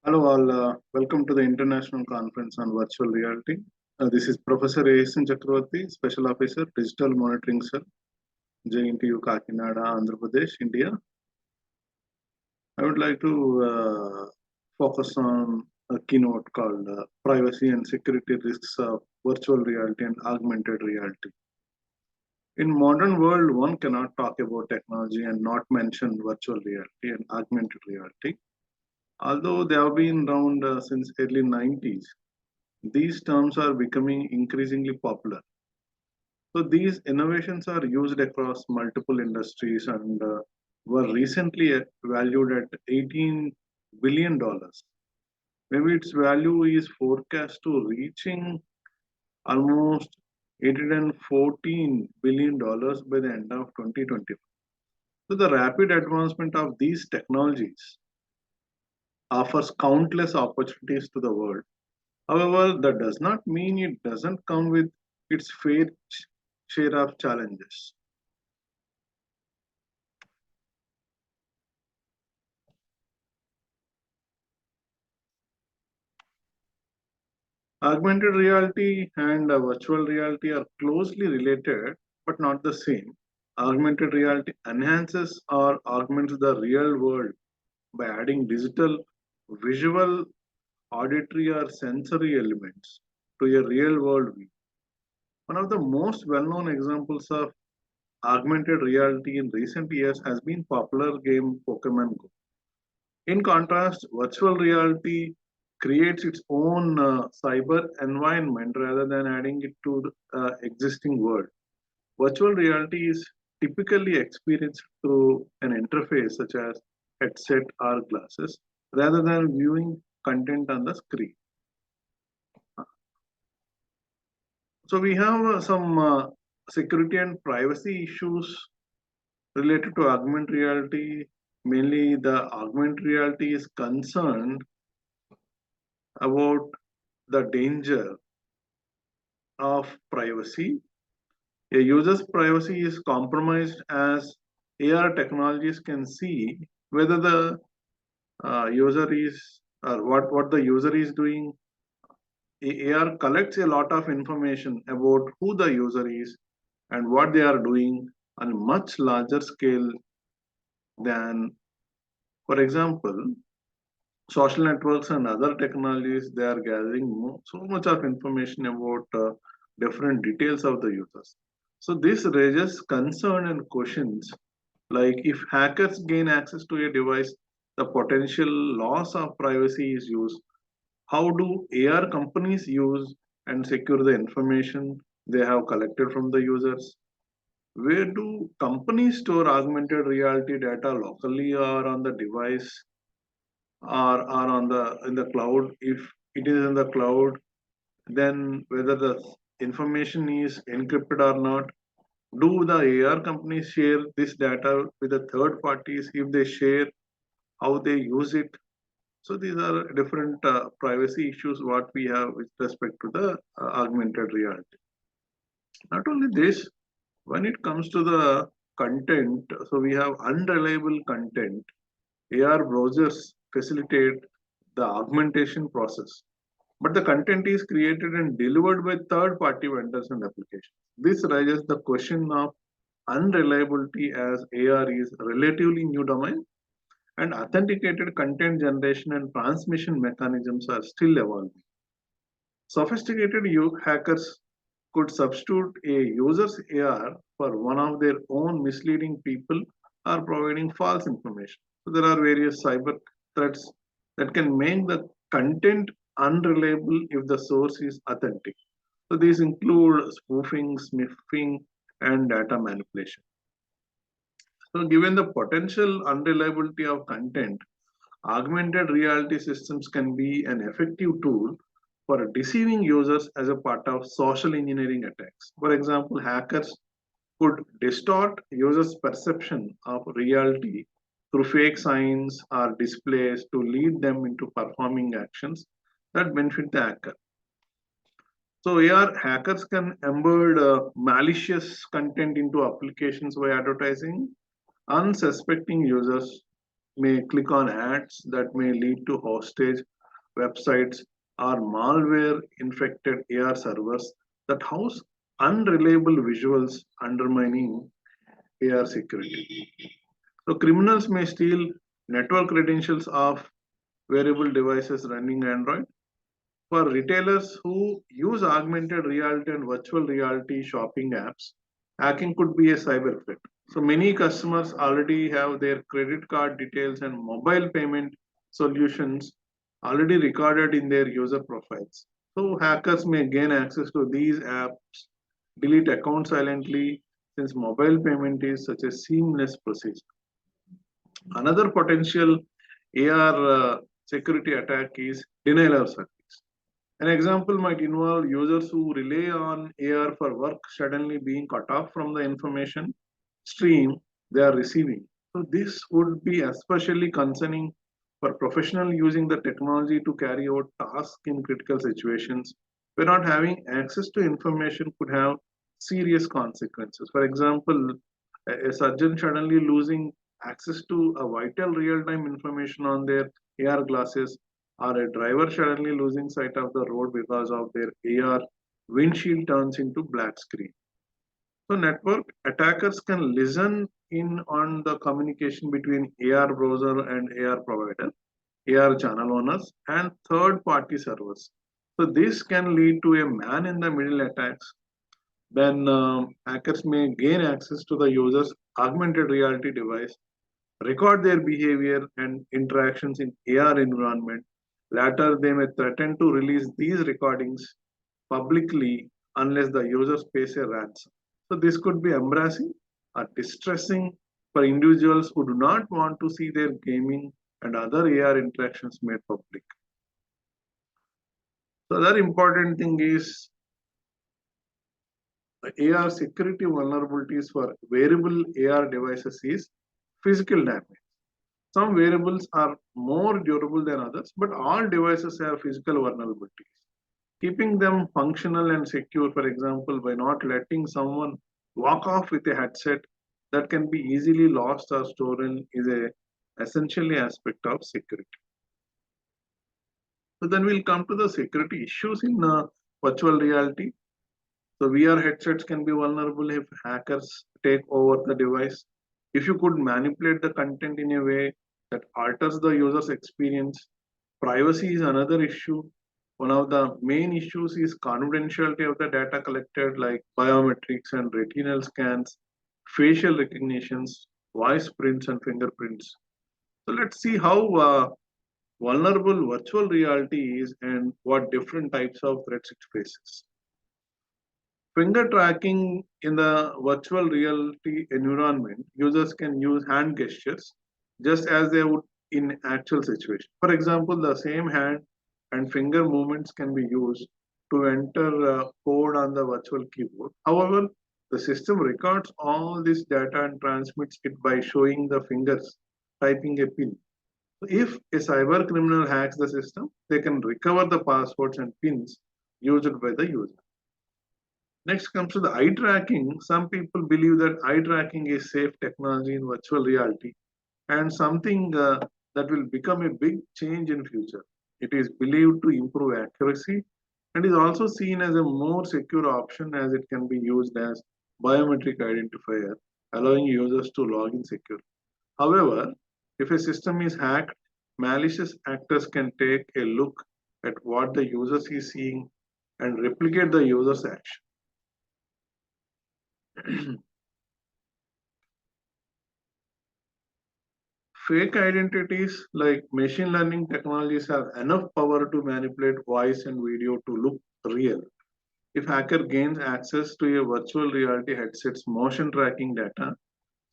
Hello all, welcome to the International Conference on Virtual Reality. This is Professor Chakravarthy, Special Officer, Digital Monitoring Cell, JNTU Kakinada, Andhra Pradesh, India. I would like to focus on a keynote called Privacy and Security Risks of Virtual Reality and Augmented Reality. In modern world, one cannot talk about technology and not mention virtual reality and augmented reality. Although they have been around since early 90s, these terms are becoming increasingly popular. So these innovations are used across multiple industries and were recently valued at $18 billion. Maybe its value is forecast to reaching almost $814 billion by the end of 2020. So the rapid advancement of these technologies offers countless opportunities to the world. However, that does not mean it doesn't come with its fair share of challenges. Augmented reality and virtual reality are closely related but not the same. Augmented reality enhances or augments the real world by adding digital, visual, auditory, or sensory elements to a real world view. One of the most well known examples of augmented reality in recent years has been popular game Pokemon Go. In contrast, virtual reality creates its own cyber environment rather than adding it to the existing world. Virtual reality is typically experienced through an interface such as headset or glasses rather than viewing content on the screen. So we have some security and privacy issues related to augmented reality. Mainly the augmented reality is concerned about the danger of privacy. A user's privacy is compromised as AR technologies can see whether the user is or what the user is doing. AR collects a lot of information about who the user is and what they are doing on a much larger scale than, for example, social networks and other technologies. They are gathering so much of information about different details of the users. So this raises concern and questions like if hackers gain access to a device, the potential loss of privacy is used. How do AR companies use and secure the information they have collected from the users? Where do companies store augmented reality data locally or on the device or on the in the cloud? If it is in the cloud, then whether the information is encrypted or not. Do the AR companies share this data with the third parties? If they share, how they use it? So these are different privacy issues what we have with respect to the augmented reality. Not only this, when it comes to the content, so we have unreliable content. AR browsers facilitate the augmentation process, but the content is created and delivered by third-party vendors and applications. This raises the question of unreliability as AR is a relatively new domain and authenticated content generation and transmission mechanisms are still evolving. Sophisticated hackers could substitute a user's AR for one of their own, misleading people or providing false information. So there are various cyber threats that can make the content unreliable if the source is authentic. So these include spoofing, sniffing, and data manipulation. So given the potential unreliability of content, augmented reality systems can be an effective tool for deceiving users as a part of social engineering attacks. For example, hackers could distort users' perception of reality through fake signs or displays to lead them into performing actions that benefit the hacker. So AR hackers can embed malicious content into applications by advertising unsuspecting users may click on ads that may lead to hostage websites or malware infected AR servers that house unreliable visuals undermining AR security. So criminals may steal network credentials of wearable devices running Android. For retailers who use augmented reality and virtual reality shopping apps, hacking could be a cyber threat. So many customers already have their credit card details and mobile payment solutions already recorded in their user profiles. So hackers may gain access to these apps, delete accounts silently, since mobile payment is such a seamless procedure. Another potential AR security attack is denial of service. An example might involve users who rely on AR for work suddenly being cut off from the information stream they are receiving. So this would be especially concerning for professionals using the technology to carry out tasks in critical situations where not having access to information could have serious consequences. For example, a surgeon suddenly losing access to a vital real-time information on their AR glasses, or a driver suddenly losing sight of the road because of their AR windshield turns into black screen. So network attackers can listen in on the communication between AR browser and AR provider, AR channel owners, and third-party servers. So this can lead to a man-in-the-middle attacks. Then hackers may gain access to the user's augmented reality device, record their behavior and interactions in AR environment. Later, they may threaten to release these recordings publicly unless the users pays a ransom. So this could be embarrassing or distressing for individuals who do not want to see their gaming and other AR interactions made public. So the other important thing is AR security vulnerabilities for wearable AR devices is physical damage. Some wearables are more durable than others, but all devices have physical vulnerabilities. Keeping them functional and secure, for example, by not letting someone walk off with a headset that can be easily lost or stolen, is a essentially aspect of security. So then we'll come to the security issues in virtual reality. So VR headsets can be vulnerable if hackers take over the device. If you could manipulate the content in a way that alters the user's experience, privacy is another issue. One of the main issues is confidentiality of the data collected, like biometrics and retinal scans, facial recognitions, voice prints, and fingerprints. So let's see how vulnerable virtual reality is and what different types of threats it faces. Finger tracking in the virtual reality environment, users can use hand gestures just as they would in actual situation. For example, the same hand and finger movements can be used to enter code on the virtual keyboard. However, the system records all this data and transmits it by showing the fingers typing a pin. So if a cyber criminal hacks the system, they can recover the passwords and pins used by the user. Next comes to the eye tracking. Some people believe that eye tracking is safe technology in virtual reality and something that will become a big change in future. It is believed to improve accuracy and is also seen as a more secure option as it can be used as biometric identifier, allowing users to log in securely. However, if a system is hacked, malicious actors can take a look at what the user is seeing and replicate the user's action. Fake identities like machine learning technologies have enough power to manipulate voice and video to look real. If hacker gains access to a virtual reality headset's motion tracking data,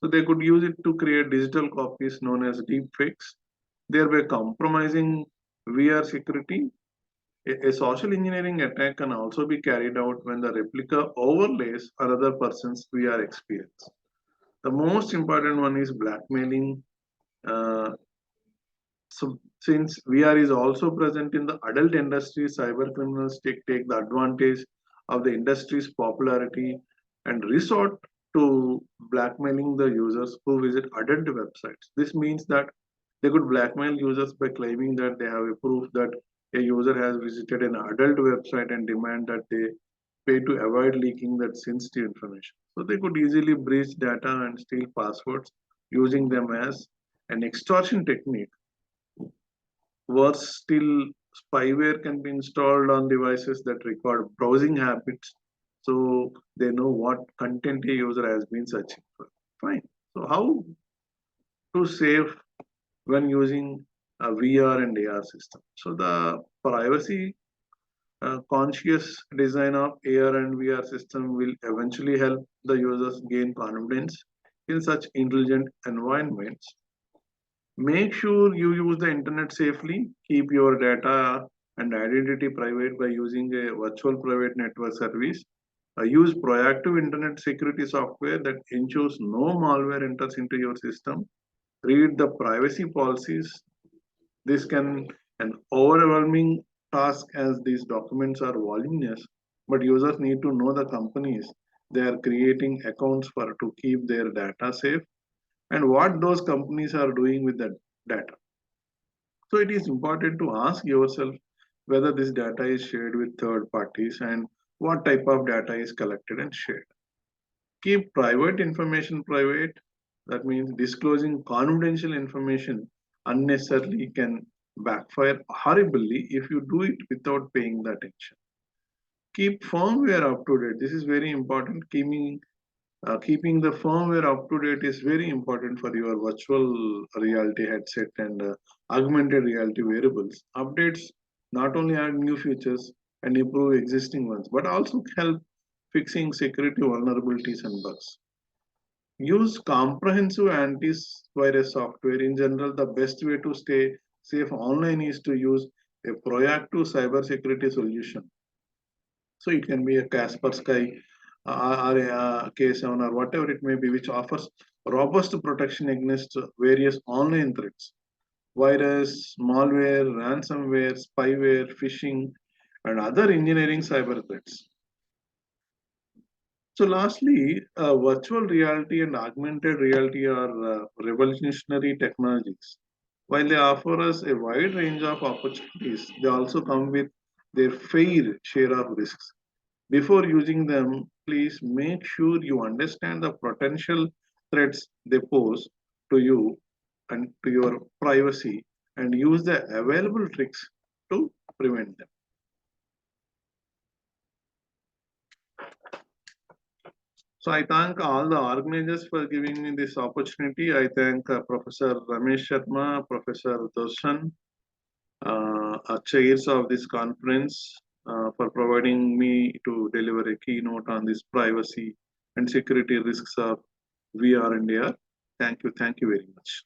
so they could use it to create digital copies known as deepfakes, thereby compromising VR security. A social engineering attack can also be carried out when the replica overlays another person's VR experience. The most important one is blackmailing. So since VR is also present in the adult industry, cyber criminals take the advantage of the industry's popularity and resort to blackmailing the users who visit adult websites. This means that They could blackmail users by claiming that they have a proof that a user has visited an adult website and demand that they pay to avoid leaking that sensitive information. So they could easily breach data and steal passwords using them as an extortion technique. Worse still, spyware can be installed on devices that record browsing habits so they know what content a user has been searching for. Fine. So, how to save when using a VR and AR system? So, the privacy conscious design of AR and VR system will eventually help the users gain confidence in such intelligent environments. Make sure you use the internet safely. Keep your data and identity private by using a virtual private network service. Use proactive internet security software that ensures no malware enters into your system. Read the privacy policies. This can an overwhelming task as these documents are voluminous, but users need to know the companies they are creating accounts for to keep their data safe and what those companies are doing with the data. So it is important to ask yourself whether this data is shared with third parties and what type of data is collected and shared. Keep private information private. That means disclosing confidential information unnecessarily can backfire horribly if you do it without paying the attention. Keep firmware up to date. This is very important. Keeping the firmware up to date is very important for your virtual reality headset and augmented reality wearables. Updates not only add new features and improve existing ones, but also help fixing security vulnerabilities and bugs. Use comprehensive antivirus software. In general, the best way to stay safe online is to use a proactive cybersecurity solution. So it can be a Kaspersky or a K7 or whatever it may be, which offers robust protection against various online threats, virus, malware, ransomware, spyware, phishing, and other engineering cyber threats. So lastly, virtual reality and augmented reality are revolutionary technologies. While they offer us a wide range of opportunities, they also come with their fair share of risks. Before using them, please make sure you understand the potential threats they pose to you and to your privacy and use the available tricks to prevent them. So I thank all the organizers for giving me this opportunity. I thank Professor Ramesh Sharma, Professor Darshan, chairs of this conference for providing me to deliver a keynote on this privacy and security risks of VR and AR. Thank you very much.